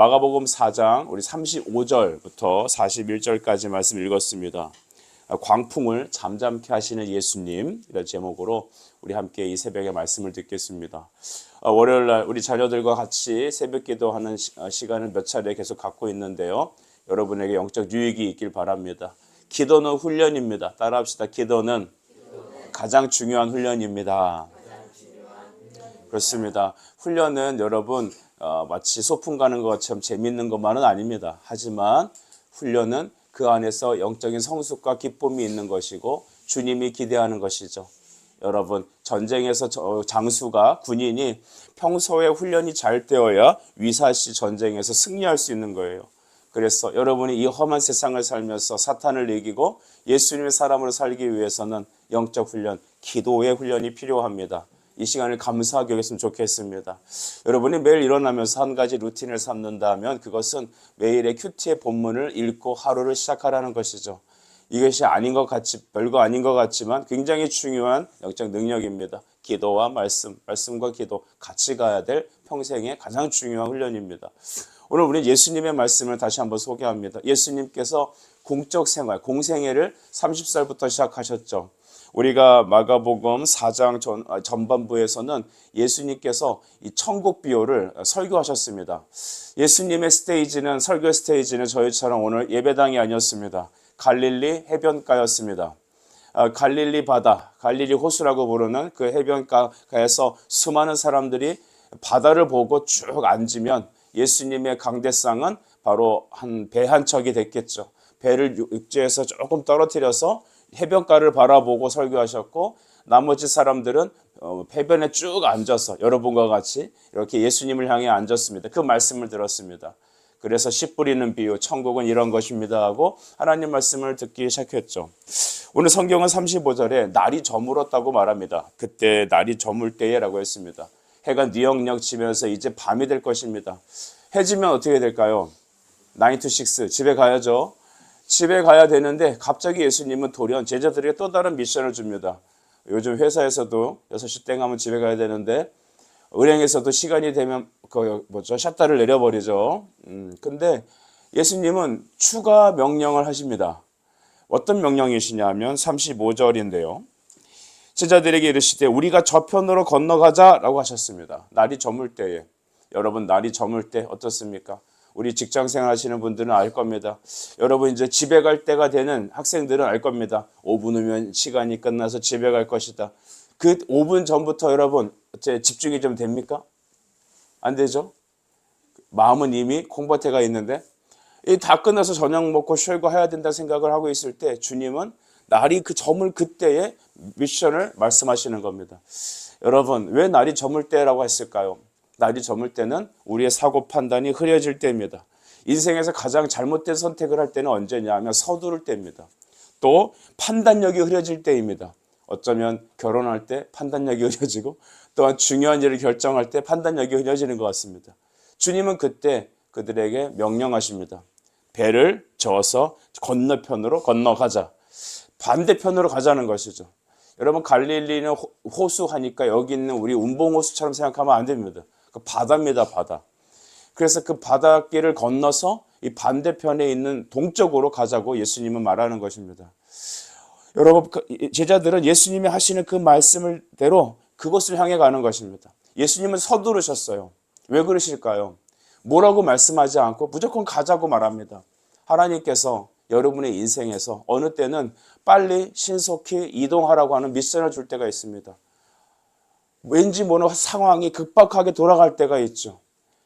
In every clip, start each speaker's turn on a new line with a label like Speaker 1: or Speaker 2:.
Speaker 1: 마가복음 4장 우리 35절부터 41절까지 말씀 읽었습니다. 광풍을 잠잠케 하시는 예수님, 이런 제목으로 우리 함께 이 새벽에 말씀을 듣겠습니다. 월요일날 우리 자녀들과 같이 새벽 기도하는 시간을 몇 차례 계속 갖고 있는데요. 여러분에게 영적 유익이 있길 바랍니다. 기도는 훈련입니다. 따라합시다. 기도는 가장 중요한 훈련입니다. 그렇습니다. 훈련은 여러분 마치 소풍 가는 것처럼 재밌는 것만은 아닙니다. 하지만 훈련은 그 안에서 영적인 성숙과 기쁨이 있는 것이고 주님이 기대하는 것이죠. 여러분, 전쟁에서 장수가 군인이 평소에 훈련이 잘 되어야 위사시 전쟁에서 승리할 수 있는 거예요. 그래서 여러분이 이 험한 세상을 살면서 사탄을 이기고 예수님의 사람으로 살기 위해서는 영적 훈련, 기도의 훈련이 필요합니다. 이 시간을 감사하게 여겼으면 좋겠습니다. 여러분이 매일 일어나면서 한 가지 루틴을 삼는다면 그것은 매일의 큐티의 본문을 읽고 하루를 시작하라는 것이죠. 이것이 아닌 것 같지, 별거 아닌 것 같지만 굉장히 중요한 영적 능력입니다. 기도와 말씀과 기도 같이 가야 될 평생의 가장 중요한 훈련입니다. 오늘 우리는 예수님의 말씀을 다시 한번 소개합니다. 예수님께서 공적 생활, 공생애를 30살부터 시작하셨죠. 우리가 마가복음 4장 전반부에서는 예수님께서 이 천국 비유를 설교하셨습니다. 예수님의 스테이지는, 설교 스테이지는 저희처럼 오늘 예배당이 아니었습니다. 갈릴리 해변가였습니다. 갈릴리 바다, 갈릴리 호수라고 부르는 그 해변가에서 수많은 사람들이 바다를 보고 쭉 앉으면 예수님의 강대상은 바로 배 한 척이 됐겠죠. 배를 육지에서 조금 떨어뜨려서 해변가를 바라보고 설교하셨고, 나머지 사람들은 해변에 쭉 앉아서 여러분과 같이 이렇게 예수님을 향해 앉았습니다. 그 말씀을 들었습니다. 그래서 씨 뿌리는 비유, 천국은 이런 것입니다 하고 하나님 말씀을 듣기 시작했죠. 오늘 성경은 35절에 날이 저물었다고 말합니다. 그때 날이 저물 때에라고 했습니다. 해가 뉘역뉘역 지면서 이제 밤이 될 것입니다. 해지면 어떻게 될까요? 9 to 6 집에 가야죠. 집에 가야 되는데 갑자기 예수님은 돌연 제자들에게 또 다른 미션을 줍니다. 요즘 회사에서도 6시 땡 하면 집에 가야 되는데 은행에서도 시간이 되면 샷다를 내려버리죠. 근데 예수님은 추가 명령을 하십니다. 어떤 명령이시냐 하면 35절인데요. 제자들에게 이르시되 우리가 저편으로 건너가자라고 하셨습니다. 날이 저물 때에. 여러분, 날이 저물 때 어떻습니까? 우리 직장생활 하시는 분들은 알 겁니다. 여러분, 이제 집에 갈 때가 되는 학생들은 알 겁니다. 5분 후면 시간이 끝나서 집에 갈 것이다. 그 5분 전부터 여러분 집중이 좀 됩니까? 안 되죠? 마음은 이미 콩밭에 가 있는데 다 끝나서 저녁 먹고 쉬고 해야 된다 생각을 하고 있을 때 주님은 날이 저물 그때의 미션을 말씀하시는 겁니다. 여러분, 왜 날이 저물 때라고 했을까요? 날이 저물 때는 우리의 사고 판단이 흐려질 때입니다. 인생에서 가장 잘못된 선택을 할 때는 언제냐 하면 서두를 때입니다. 또 판단력이 흐려질 때입니다. 어쩌면 결혼할 때 판단력이 흐려지고 또한 중요한 일을 결정할 때 판단력이 흐려지는 것 같습니다. 주님은 그때 그들에게 명령하십니다. 배를 저어서 건너편으로 건너가자. 반대편으로 가자는 것이죠. 여러분, 갈릴리는 호수 하니까 여기 있는 우리 운봉호수처럼 생각하면 안 됩니다. 그 바다입니다, 바다. 그래서 그 바닷길을 건너서 이 반대편에 있는 동쪽으로 가자고 예수님은 말하는 것입니다. 여러분, 제자들은 예수님이 하시는 그 말씀대로 그곳을 향해 가는 것입니다. 예수님은 서두르셨어요. 왜 그러실까요? 뭐라고 말씀하지 않고 무조건 가자고 말합니다. 하나님께서 여러분의 인생에서 어느 때는 빨리 신속히 이동하라고 하는 미션을 줄 때가 있습니다. 왠지 모르는 상황이 급박하게 돌아갈 때가 있죠.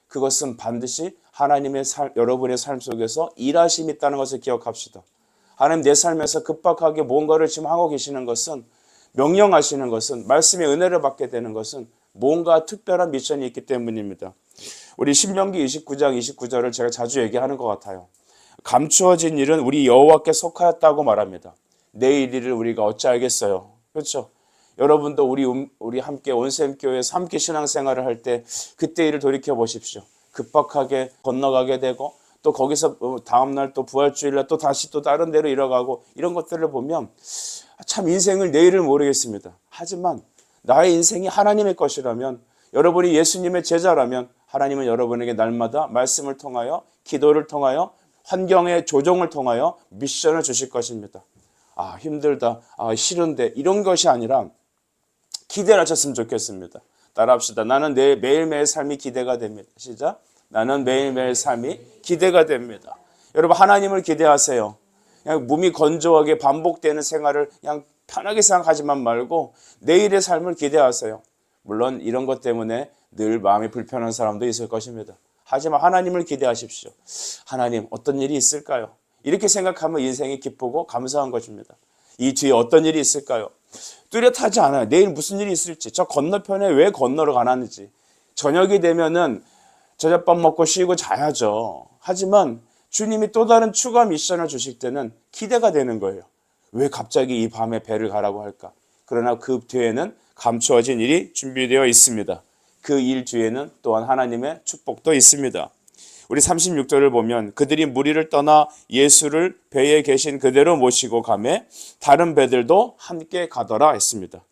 Speaker 1: 그것은 반드시 하나님의 여러분의 삶 속에서 일하심이 있다는 것을 기억합시다. 하나님, 내 삶에서 급박하게 뭔가를 지금 하고 계시는 것은, 명령하시는 것은, 말씀의 은혜를 받게 되는 것은 뭔가 특별한 미션이 있기 때문입니다. 우리 신명기 29장 29절을 제가 자주 얘기하는 것 같아요. 감추어진 일은 우리 여호와께 속하였다고 말합니다. 내일 일을 우리가 어찌 알겠어요? 그렇죠? 여러분도 우리 함께 온샘교회에서 함께 신앙생활을 할 때 그때 일을 돌이켜 보십시오. 급박하게 건너가게 되고 또 거기서 다음날 또 부활주일날 또 다시 또 다른 데로 이어가고 이런 것들을 보면 참 인생을 내일을 모르겠습니다. 하지만 나의 인생이 하나님의 것이라면, 여러분이 예수님의 제자라면 하나님은 여러분에게 날마다 말씀을 통하여, 기도를 통하여, 환경의 조정을 통하여 미션을 주실 것입니다. 아, 힘들다, 아, 싫은데, 이런 것이 아니라 기대를 하셨으면 좋겠습니다. 따라합시다. 나는 내 매일매일 삶이 기대가 됩니다. 시작. 나는 매일매일 삶이 기대가 됩니다. 여러분, 하나님을 기대하세요. 그냥 몸이 건조하게 반복되는 생활을 그냥 편하게 생각하지만 말고 내일의 삶을 기대하세요. 물론 이런 것 때문에 늘 마음이 불편한 사람도 있을 것입니다. 하지만 하나님을 기대하십시오. 하나님, 어떤 일이 있을까요? 이렇게 생각하면 인생이 기쁘고 감사한 것입니다. 이 뒤에 어떤 일이 있을까요? 뚜렷하지 않아요. 내일 무슨 일이 있을지, 저 건너편에 왜 건너러 가는지. 저녁이 되면은 저녁밥 먹고 쉬고 자야죠. 하지만 주님이 또 다른 추가 미션을 주실 때는 기대가 되는 거예요. 왜 갑자기 이 밤에 배를 가라고 할까? 그러나 그 뒤에는 감추어진 일이 준비되어 있습니다. 그 일 뒤에는 또한 하나님의 축복도 있습니다. 우리 36절을 보면 그들이 무리를 떠나 예수를 배에 계신 그대로 모시고 가매 다른 배들도 함께 가더라 했습니다.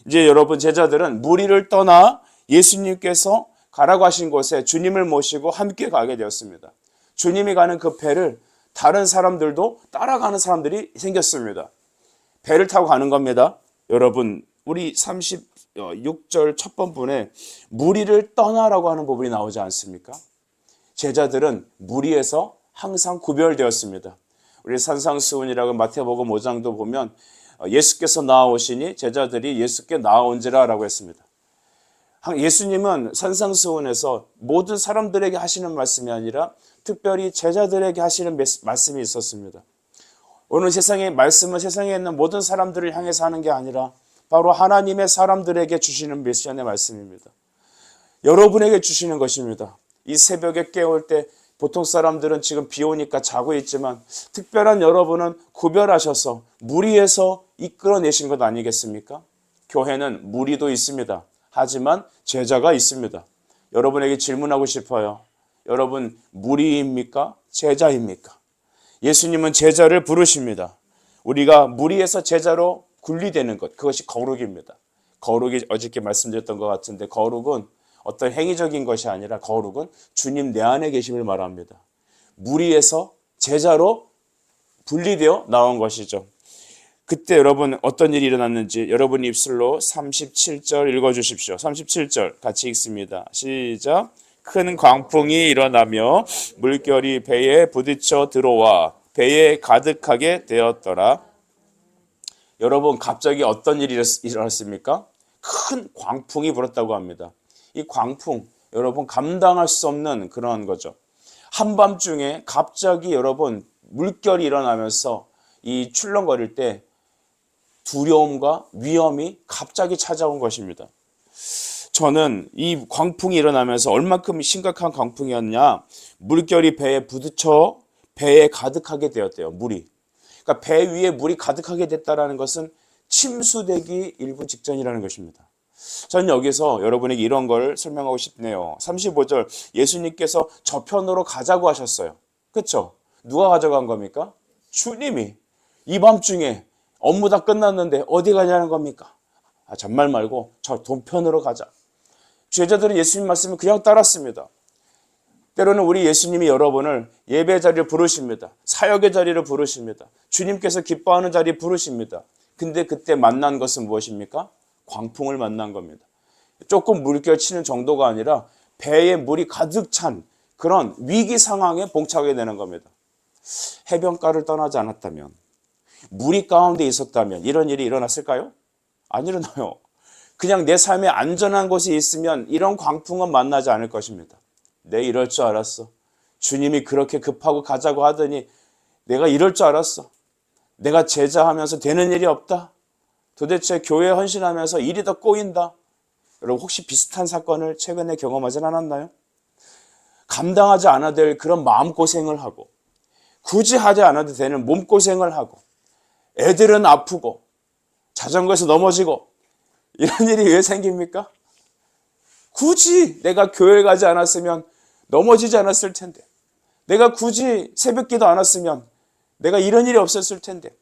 Speaker 1: 이제 여러분, 제자들은 무리를 떠나 예수님께서 가라고 하신 곳에 주님을 모시고 함께 가게 되었습니다. 주님이 가는 그 배를 다른 사람들도 따라가는 사람들이 생겼습니다. 배를 타고 가는 겁니다. 여러분, 우리 36절 첫 번분에 무리를 떠나라고 하는 부분이 나오지 않습니까? 제자들은 무리에서 항상 구별되었습니다. 우리 산상수훈이라고 마태복음 5장도 보면 예수께서 나아오시니 제자들이 예수께 나아온지라 라고 했습니다. 예수님은 산상수훈에서 모든 사람들에게 하시는 말씀이 아니라 특별히 제자들에게 하시는 말씀이 있었습니다. 오늘 세상의 말씀은 세상에 있는 모든 사람들을 향해서 하는 게 아니라 바로 하나님의 사람들에게 주시는 미션의 말씀입니다. 여러분에게 주시는 것입니다. 이 새벽에 깨울 때 보통 사람들은 지금 비 오니까 자고 있지만 특별한 여러분은 구별하셔서 무리에서 이끌어내신 것 아니겠습니까? 교회는 무리도 있습니다. 하지만 제자가 있습니다. 여러분에게 질문하고 싶어요. 여러분, 무리입니까? 제자입니까? 예수님은 제자를 부르십니다. 우리가 무리에서 제자로 분리되는 것, 그것이 거룩입니다. 거룩이 어저께 말씀드렸던 것 같은데 거룩은 어떤 행위적인 것이 아니라 거룩은 주님 내 안에 계심을 말합니다. 무리에서 제자로 분리되어 나온 것이죠. 그때 여러분 어떤 일이 일어났는지 여러분 입술로 37절 읽어주십시오. 37절 같이 읽습니다. 시작. 큰 광풍이 일어나며 물결이 배에 부딪혀 들어와 배에 가득하게 되었더라. 여러분, 갑자기 어떤 일이 일어났습니까? 큰 광풍이 불었다고 합니다. 이 광풍, 여러분 감당할 수 없는 그런 거죠. 한밤중에 갑자기 여러분 물결이 일어나면서 이 출렁거릴 때 두려움과 위험이 갑자기 찾아온 것입니다. 저는 이 광풍이 일어나면서 얼마큼 심각한 광풍이었냐, 물결이 배에 부딪혀 배에 가득하게 되었대요. 물이. 그러니까 배 위에 물이 가득하게 됐다는 것은 침수되기 일부 직전이라는 것입니다. 저는 여기서 여러분에게 이런 걸 설명하고 싶네요. 35절, 예수님께서 저편으로 가자고 하셨어요. 그렇죠? 누가 가져간 겁니까? 주님이. 이 밤중에 업무 다 끝났는데 어디 가냐는 겁니까? 잔말 말고 저 동편으로 가자. 제자들은 예수님 말씀을 그냥 따랐습니다. 때로는 우리 예수님이 여러분을 예배 자리를 부르십니다. 사역의 자리를 부르십니다. 주님께서 기뻐하는 자리 부르십니다. 근데 그때 만난 것은 무엇입니까? 광풍을 만난 겁니다. 조금 물결 치는 정도가 아니라 배에 물이 가득 찬 그런 위기 상황에 봉착하게 되는 겁니다. 해변가를 떠나지 않았다면, 물이 가운데 있었다면 이런 일이 일어났을까요? 안 일어나요. 그냥 내 삶에 안전한 곳에 있으면 이런 광풍은 만나지 않을 것입니다. 내 이럴 줄 알았어. 주님이 그렇게 급하고 가자고 하더니 내가 이럴 줄 알았어. 내가 제자하면서 되는 일이 없다. 도대체 교회에 헌신하면서 일이 더 꼬인다. 여러분 혹시 비슷한 사건을 최근에 경험하진 않았나요? 감당하지 않아도 될 그런 마음고생을 하고 굳이 하지 않아도 되는 몸고생을 하고 애들은 아프고 자전거에서 넘어지고 이런 일이 왜 생깁니까? 굳이 내가 교회에 가지 않았으면 넘어지지 않았을 텐데, 내가 굳이 새벽기도 안 왔으면 내가 이런 일이 없었을 텐데,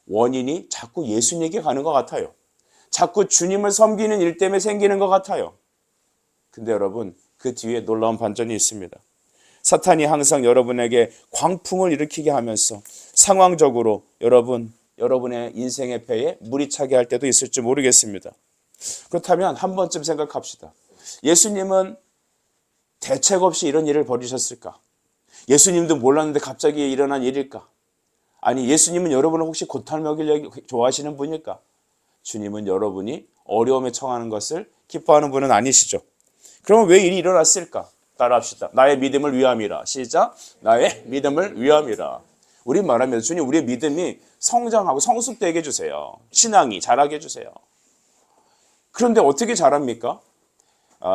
Speaker 1: 원인이 자꾸 예수님에게 가는 것 같아요. 자꾸 주님을 섬기는 일 때문에 생기는 것 같아요. 근데 여러분, 그 뒤에 놀라운 반전이 있습니다. 사탄이 항상 여러분에게 광풍을 일으키게 하면서 상황적으로 여러분의 인생의 배에 물이 차게 할 때도 있을지 모르겠습니다. 그렇다면 한 번쯤 생각합시다. 예수님은 대책 없이 이런 일을 벌이셨을까? 예수님도 몰랐는데 갑자기 일어난 일일까? 아니, 예수님은 여러분을 혹시 고탈 먹이려고 좋아하시는 분일까? 주님은 여러분이 어려움에 처하는 것을 기뻐하는 분은 아니시죠. 그러면 왜 일이 일어났을까? 따라합시다. 나의 믿음을 위함이라. 시작. 나의 믿음을 위함이라. 우리 말하면서 주님, 우리의 믿음이 성장하고 성숙되게 해주세요. 신앙이 자라게 해주세요. 그런데 어떻게 자랍니까?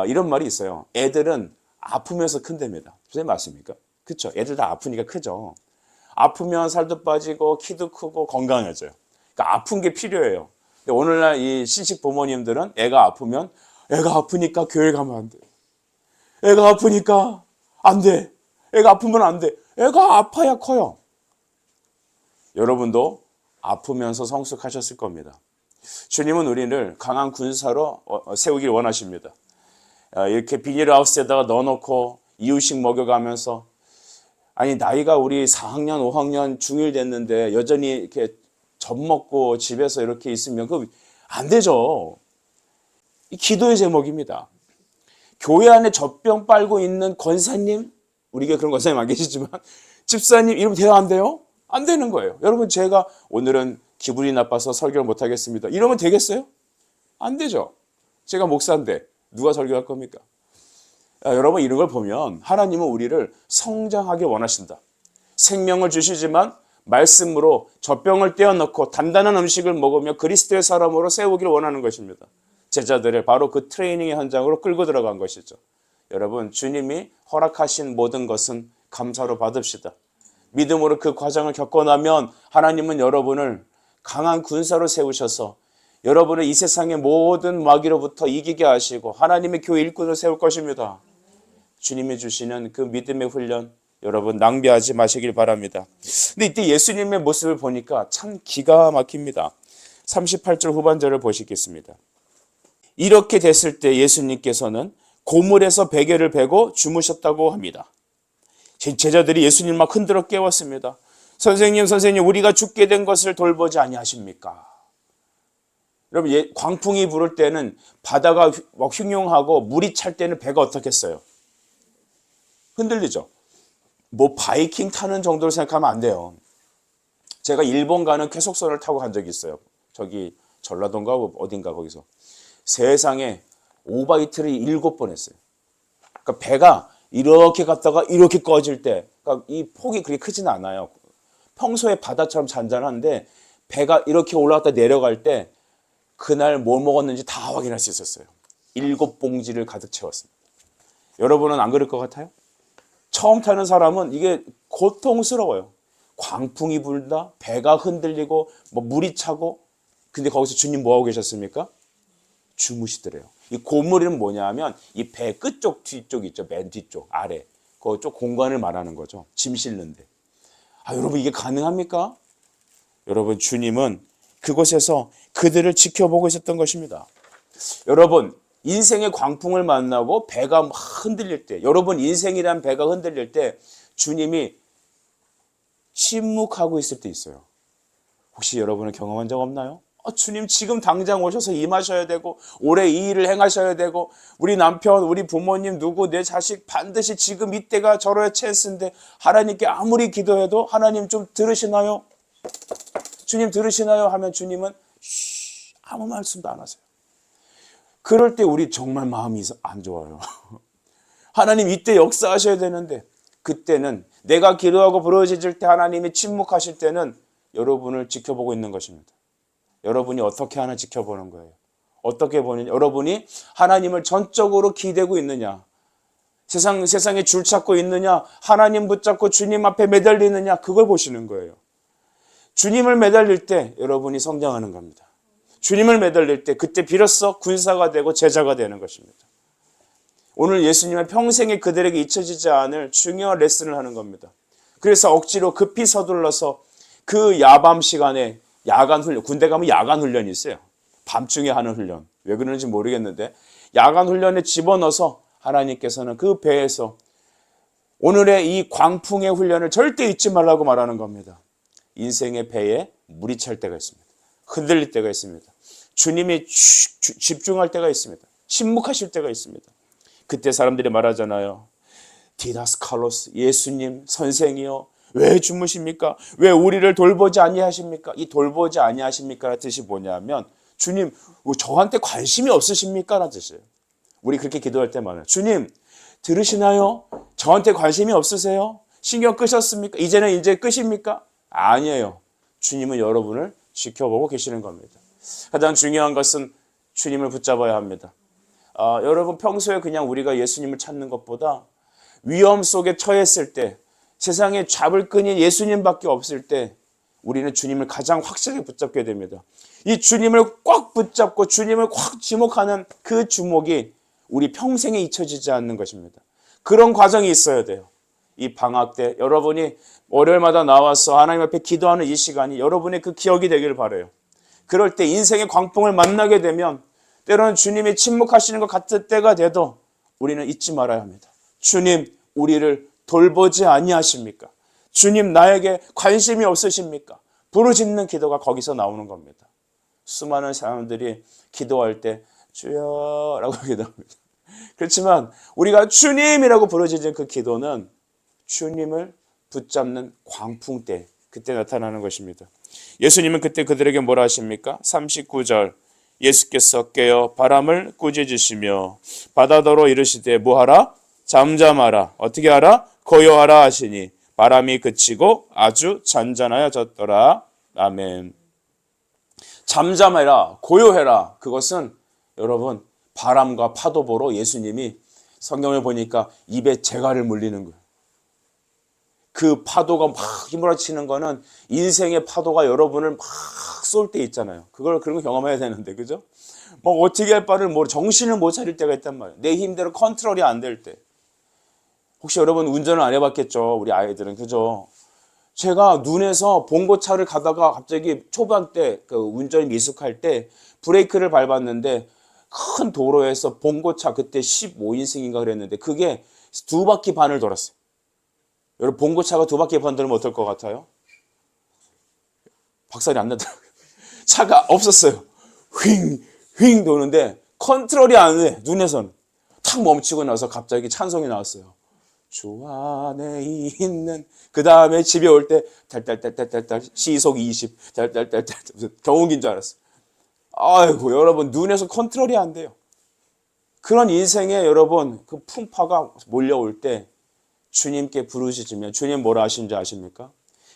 Speaker 1: 이런 말이 있어요. 애들은 아프면서 큰답니다. 선생님 맞습니까? 그렇죠. 애들 다 아프니까 크죠. 아프면 살도 빠지고 키도 크고 건강해져요. 그러니까 아픈 게 필요해요. 근데 오늘날 이 신식 부모님들은 애가 아프면 애가 아프니까 교회 가면 안 돼. 애가 아프니까 안 돼. 애가 아프면 안 돼. 애가 아파야 커요. 여러분도 아프면서 성숙하셨을 겁니다. 주님은 우리를 강한 군사로 세우길 원하십니다. 이렇게 비닐하우스에다가 넣어놓고 이유식 먹여가면서 아니 나이가 우리 4학년, 5학년 중1 됐는데 여전히 이렇게 젖 먹고 집에서 이렇게 있으면 그 안 되죠. 이 기도의 제목입니다. 교회 안에 젖병 빨고 있는 권사님, 우리 교회 그런 권사님 안 계시지만 집사님 이러면 돼요, 안 돼요? 안 되는 거예요. 여러분 제가 오늘은 기분이 나빠서 설교를 못 하겠습니다. 이러면 되겠어요? 안 되죠. 제가 목사인데 누가 설교할 겁니까? 여러분 이런 걸 보면 하나님은 우리를 성장하게 원하신다. 생명을 주시지만 말씀으로 젖병을 떼어넣고 단단한 음식을 먹으며 그리스도의 사람으로 세우기를 원하는 것입니다. 제자들을 바로 그 트레이닝의 현장으로 끌고 들어간 것이죠. 여러분 주님이 허락하신 모든 것은 감사로 받읍시다. 믿음으로 그 과정을 겪고 나면 하나님은 여러분을 강한 군사로 세우셔서 여러분을 이 세상의 모든 마귀로부터 이기게 하시고 하나님의 교회 일꾼을 세울 것입니다. 주님이 주시는 그 믿음의 훈련 여러분 낭비하지 마시길 바랍니다. 근데 이때 예수님의 모습을 보니까 참 기가 막힙니다. 38절 후반절을 보시겠습니다. 이렇게 됐을 때 예수님께서는 고물에서 베개를 베고 주무셨다고 합니다. 제자들이 예수님 막 흔들어 깨웠습니다. 선생님 우리가 죽게 된 것을 돌보지 아니하십니까? 여러분 광풍이 불을 때는 바다가 막 흉흉하고 물이 찰 때는 배가 어떻겠어요? 흔들리죠. 뭐 바이킹 타는 정도로 생각하면 안 돼요. 제가 일본 가는 쾌속선을 타고 간 적이 있어요. 저기 전라도인가 어딘가 거기서. 세상에 오바이트를 7번 했어요. 그러니까 배가 이렇게 갔다가 이렇게 꺼질 때, 그러니까 이 폭이 그렇게 크진 않아요. 평소에 바다처럼 잔잔한데 배가 이렇게 올라갔다 내려갈 때 그날 뭘 먹었는지 다 확인할 수 있었어요. 7봉지를 가득 채웠습니다. 여러분은 안 그럴 것 같아요? 처음 타는 사람은 이게 고통스러워요. 광풍이 불다, 배가 흔들리고 뭐 물이 차고, 근데 거기서 주님 뭐하고 계셨습니까? 주무시더래요. 이 고물은 뭐냐 하면 이 배 끝쪽 뒤쪽 있죠. 맨 뒤쪽 아래 그쪽 공간을 말하는 거죠. 짐 실는데. 여러분 이게 가능합니까? 여러분 주님은 그곳에서 그들을 지켜보고 있었던 것입니다. 여러분 인생의 광풍을 만나고 배가 막 흔들릴 때, 여러분 인생이란 배가 흔들릴 때 주님이 침묵하고 있을 때 있어요. 혹시 여러분은 경험한 적 없나요? 주님 지금 당장 오셔서 임하셔야 되고 올해 이 일을 행하셔야 되고 우리 남편, 우리 부모님, 누구, 내 자식 반드시 지금 이때가 저로의 찬스인데 하나님께 아무리 기도해도 하나님 좀 들으시나요? 주님 들으시나요? 하면 주님은 아무 말씀도 안 하세요. 그럴 때 우리 정말 마음이 안 좋아요. 하나님 이때 역사하셔야 되는데 그때는 내가 기도하고 부르짖을 때 하나님이 침묵하실 때는 여러분을 지켜보고 있는 것입니다. 여러분이 어떻게 하나 지켜보는 거예요. 어떻게 보느냐. 여러분이 하나님을 전적으로 기대고 있느냐. 세상에 줄 찾고 있느냐. 하나님 붙잡고 주님 앞에 매달리느냐. 그걸 보시는 거예요. 주님을 매달릴 때 여러분이 성장하는 겁니다. 주님을 매달릴 때 그때 비로소 군사가 되고 제자가 되는 것입니다. 오늘 예수님은 평생에 그들에게 잊혀지지 않을 중요한 레슨을 하는 겁니다. 그래서 억지로 급히 서둘러서 그 야밤 시간에 야간 훈련, 군대 가면 야간 훈련이 있어요. 밤중에 하는 훈련. 왜 그러는지 모르겠는데 야간 훈련에 집어넣어서 하나님께서는 그 배에서 오늘의 이 광풍의 훈련을 절대 잊지 말라고 말하는 겁니다. 인생의 배에 물이 찰 때가 있습니다. 흔들릴 때가 있습니다. 주님이 집중할 때가 있습니다. 침묵하실 때가 있습니다. 그때 사람들이 말하잖아요. 디다스칼로스, 예수님 선생이요, 왜 주무십니까? 왜 우리를 돌보지 아니하십니까? 이 돌보지 아니하십니까? 라는 뜻이 뭐냐면 주님 저한테 관심이 없으십니까? 라는 뜻이에요. 우리 그렇게 기도할 때 많아요. 주님 들으시나요? 저한테 관심이 없으세요? 신경 끄셨습니까? 이제 끝입니까? 아니에요. 주님은 여러분을 지켜보고 계시는 겁니다. 가장 중요한 것은 주님을 붙잡아야 합니다. 여러분 평소에 그냥 우리가 예수님을 찾는 것보다 위험 속에 처했을 때, 세상에 잡을 끈이 예수님밖에 없을 때 우리는 주님을 가장 확실하게 붙잡게 됩니다. 이 주님을 꽉 붙잡고 주님을 꽉 지목하는 그 주목이 우리 평생에 잊혀지지 않는 것입니다. 그런 과정이 있어야 돼요. 이 방학 때 여러분이 월요일마다 나와서 하나님 앞에 기도하는 이 시간이 여러분의 그 기억이 되기를 바라요. 그럴 때 인생의 광풍을 만나게 되면 때로는 주님이 침묵하시는 것 같을 때가 돼도 우리는 잊지 말아야 합니다. 주님 우리를 돌보지 아니하십니까? 주님 나에게 관심이 없으십니까? 부르짖는 기도가 거기서 나오는 겁니다. 수많은 사람들이 기도할 때 주여 라고 기도합니다. 그렇지만 우리가 주님이라고 부르짖는 그 기도는 주님을 붙잡는 광풍 때 그때 나타나는 것입니다. 예수님은 그때 그들에게 뭐라 하십니까? 39절 예수께서 깨어 바람을 꾸짖으시며 바다더러 이르시되 뭐하라? 잠잠하라. 어떻게 하라? 고요하라 하시니 바람이 그치고 아주 잔잔하여졌더라. 아멘. 잠잠해라, 고요해라. 그것은 여러분 바람과 파도 보러 예수님이 성경을 보니까 입에 재갈을 물리는 거예요. 그 파도가 막 휘몰아치는 거는 인생의 파도가 여러분을 막 쏠 때 있잖아요. 그런 거 경험해야 되는데, 그죠? 뭐 어떻게 할 바를 모르, 정신을 못 차릴 때가 있단 말이에요. 내 힘대로 컨트롤이 안 될 때. 혹시 여러분 운전을 안 해봤겠죠? 우리 아이들은, 그죠? 제가 눈에서 봉고차를 가다가 갑자기 초반 때 그 운전이 미숙할 때 브레이크를 밟았는데 큰 도로에서 봉고차 그때 15인승인가 그랬는데 그게 2바퀴 반을 돌았어요. 여러분 봉고차가 2바퀴 반 돌면 어떨 것 같아요? 박살이 안 나더라고요. 차가 없었어요. 휙 도는데 컨트롤이 안 돼. 눈에서는 탁 멈추고 나서 갑자기 찬송이 나왔어요. 주 안에 있는, 그 다음에 집에 올 때 달달달달달 시속 20 달달달달 경운기인 줄 알았어요. 아이고 여러분 눈에서 컨트롤이 안 돼요. 그런 인생에 여러분 그 풍파가 몰려올 때 주님께 부르짖으면 주님 뭐라 하시는지 아십니까?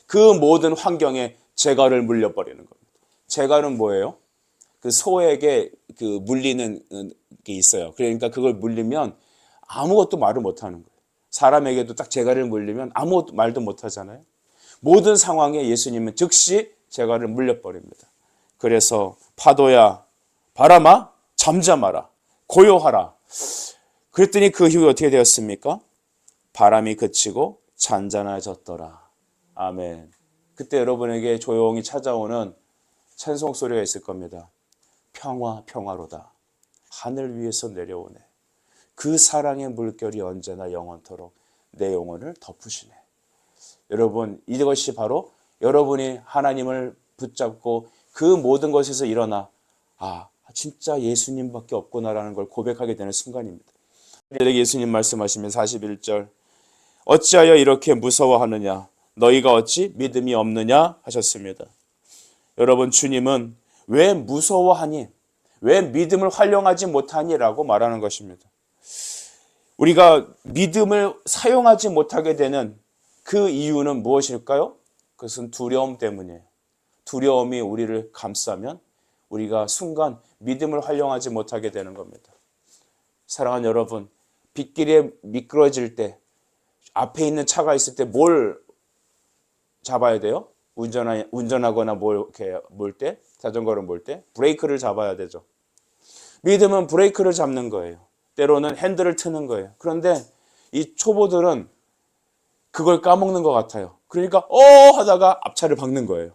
Speaker 1: 그 모든 환경에 재갈을 물려버리는 겁니다. 재갈은 뭐예요? 그 소에게 그 물리는 게 있어요. 그러니까 그걸 물리면 아무것도 말을 못하는 거예요. 사람에게도 딱 재갈을 물리면 아무 말도 못하잖아요. 모든 상황에 예수님은 즉시 재갈을 물려버립니다. 그래서 파도야 바람아 잠잠하라 고요하라. 그랬더니 그 이후에 어떻게 되었습니까? 바람이 그치고 잔잔해졌더라. 아멘. 그때 여러분에게 조용히 찾아오는 찬송 소리가 있을 겁니다. 평화 평화로다. 하늘 위에서 내려오네. 그 사랑의 물결이 언제나 영원토록 내 영혼을 덮으시네. 여러분 이것이 바로 여러분이 하나님을 붙잡고 그 모든 것에서 일어나 진짜 예수님밖에 없구나라는 걸 고백하게 되는 순간입니다. 예수님 말씀하시면 41절 어찌하여 이렇게 무서워하느냐 너희가 어찌 믿음이 없느냐 하셨습니다. 여러분 주님은 왜 무서워하니 왜 믿음을 활용하지 못하니 라고 말하는 것입니다. 우리가 믿음을 사용하지 못하게 되는 그 이유는 무엇일까요? 그것은 두려움 때문이에요. 두려움이 우리를 감싸면 우리가 순간 믿음을 활용하지 못하게 되는 겁니다. 사랑하는 여러분, 빗길에 미끄러질 때 앞에 있는 차가 있을 때 뭘 잡아야 돼요? 운전하거나 몰 때, 자전거를 몰 때 브레이크를 잡아야 되죠. 믿음은 브레이크를 잡는 거예요. 때로는 핸들을 트는 거예요. 그런데 이 초보들은 그걸 까먹는 것 같아요. 그러니까 하다가 앞차를 박는 거예요.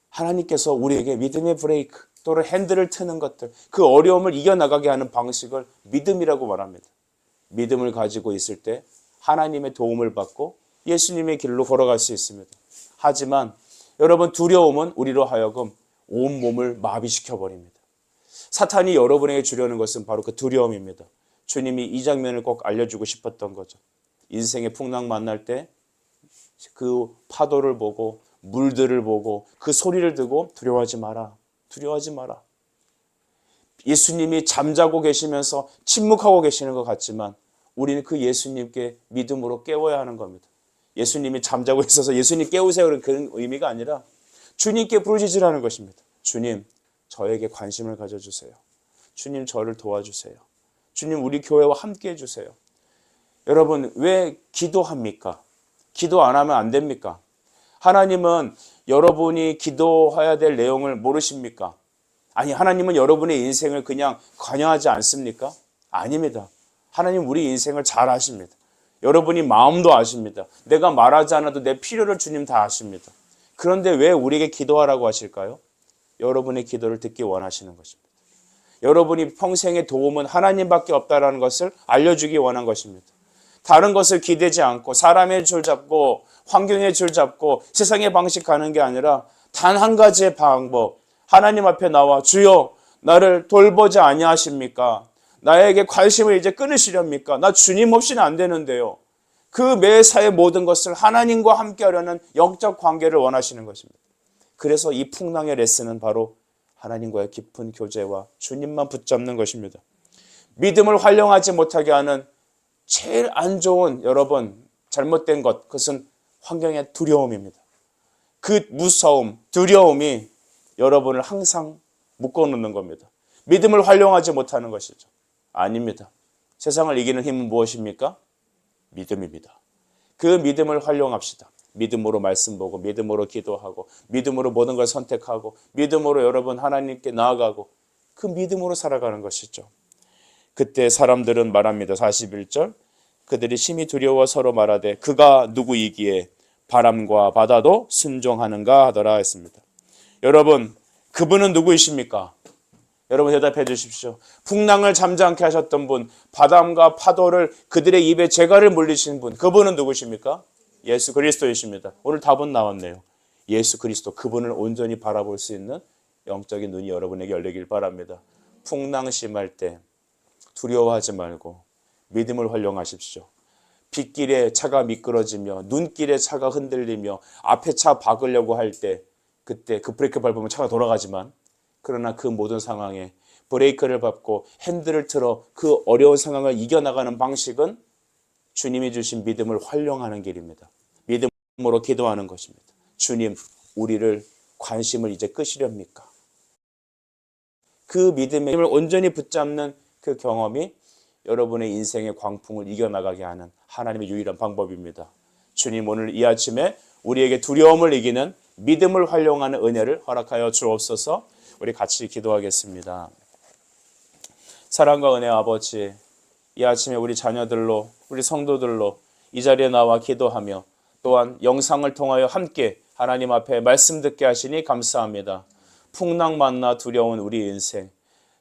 Speaker 1: 하나님께서 우리에게 믿음의 브레이크, 또는 핸들을 트는 것들, 그 어려움을 이겨나가게 하는 방식을 믿음이라고 말합니다. 믿음을 가지고 있을 때 하나님의 도움을 받고 예수님의 길로 걸어갈 수 있습니다. 하지만 여러분, 두려움은 우리로 하여금 온몸을 마비시켜 버립니다. 사탄이 여러분에게 주려는 것은 바로 그 두려움입니다. 주님이 이 장면을 꼭 알려주고 싶었던 거죠. 인생의 풍랑 만날 때 그 파도를 보고 물들을 보고 그 소리를 듣고 두려워하지 마라. 두려워하지 마라. 예수님이 잠자고 계시면서 침묵하고 계시는 것 같지만 우리는 그 예수님께 믿음으로 깨워야 하는 겁니다. 예수님이 잠자고 있어서 예수님 깨우세요 그런 의미가 아니라 주님께 부르짖으라는 것입니다. 주님, 저에게 관심을 가져주세요. 주님, 저를 도와주세요. 주님, 우리 교회와 함께 해주세요. 여러분, 왜 기도합니까? 기도 안 하면 안 됩니까? 하나님은 여러분이 기도해야 될 내용을 모르십니까? 아니, 하나님은 여러분의 인생을 그냥 관여하지 않습니까? 아닙니다. 하나님 우리 인생을 잘 아십니다. 여러분이 마음도 아십니다. 내가 말하지 않아도 내 필요를 주님 다 아십니다. 그런데 왜 우리에게 기도하라고 하실까요? 여러분의 기도를 듣기 원하시는 것입니다. 여러분이 평생의 도움은 하나님밖에 없다는 것을 알려주기 원한 것입니다. 다른 것을 기대지 않고 사람의 줄 잡고 환경의 줄 잡고 세상의 방식 가는 게 아니라 단 한 가지의 방법, 하나님 앞에 나와 주여 나를 돌보지 아니하십니까? 나에게 관심을 이제 끊으시렵니까? 나 주님 없이는 안 되는데요. 그 매사의 모든 것을 하나님과 함께 하려는 영적 관계를 원하시는 것입니다. 그래서 이 풍랑의 레슨은 바로 하나님과의 깊은 교제와 주님만 붙잡는 것입니다. 믿음을 활용하지 못하게 하는 제일 안 좋은 여러분 잘못된 것, 그것은 환경의 두려움입니다. 그 무서움, 두려움이 여러분을 항상 묶어놓는 겁니다. 믿음을 활용하지 못하는 것이죠. 아닙니다. 세상을 이기는 힘은 무엇입니까? 믿음입니다. 그 믿음을 활용합시다. 믿음으로 말씀 보고 믿음으로 기도하고 믿음으로 모든 걸 선택하고 믿음으로 여러분 하나님께 나아가고 그 믿음으로 살아가는 것이죠. 그때 사람들은 말합니다. 41절 그들이 심히 두려워 서로 말하되 그가 누구이기에 바람과 바다도 순종하는가 하더라 했습니다. 여러분, 그분은 누구이십니까? 여러분 대답해 주십시오. 풍랑을 잠잠케 하셨던 분, 바람과 파도를 그들의 입에 재갈을 물리신 분, 그분은 누구십니까? 예수 그리스도이십니다. 오늘 답은 나왔네요. 예수 그리스도, 그분을 온전히 바라볼 수 있는 영적인 눈이 여러분에게 열리길 바랍니다. 풍랑 심할 때 두려워하지 말고 믿음을 활용하십시오. 빗길에 차가 미끄러지며 눈길에 차가 흔들리며 앞에 차 박으려고 할 때 그때 그 브레이크 밟으면 차가 돌아가지만 그러나 그 모든 상황에 브레이크를 밟고 핸들을 틀어 그 어려운 상황을 이겨나가는 방식은 주님이 주신 믿음을 활용하는 길입니다. 믿음으로 기도하는 것입니다. 주님, 우리를 관심을 이제 끄시렵니까? 그 믿음을 온전히 붙잡는 그 경험이 여러분의 인생의 광풍을 이겨나가게 하는 하나님의 유일한 방법입니다. 주님, 오늘 이 아침에 우리에게 두려움을 이기는 믿음을 활용하는 은혜를 허락하여 주옵소서. 우리 같이 기도하겠습니다. 사랑과 은혜 아버지, 이 아침에 우리 자녀들로 우리 성도들로 이 자리에 나와 기도하며 또한 영상을 통하여 함께 하나님 앞에 말씀 듣게 하시니 감사합니다. 풍랑 만나 두려운 우리 인생,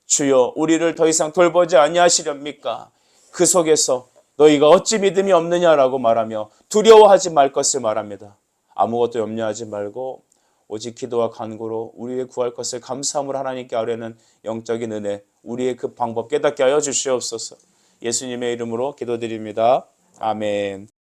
Speaker 1: 주여 우리를 더 이상 돌보지 아니하시렵니까? 그 속에서 너희가 어찌 믿음이 없느냐라고 말하며 두려워하지 말 것을 말합니다. 아무것도 염려하지 말고 오직 기도와 간구로 우리의 구할 것을 감사함으로 하나님께 아뢰는 영적인 은혜, 우리의 그 방법 깨닫게 하여 주시옵소서. 예수님의 이름으로 기도드립니다. 아멘.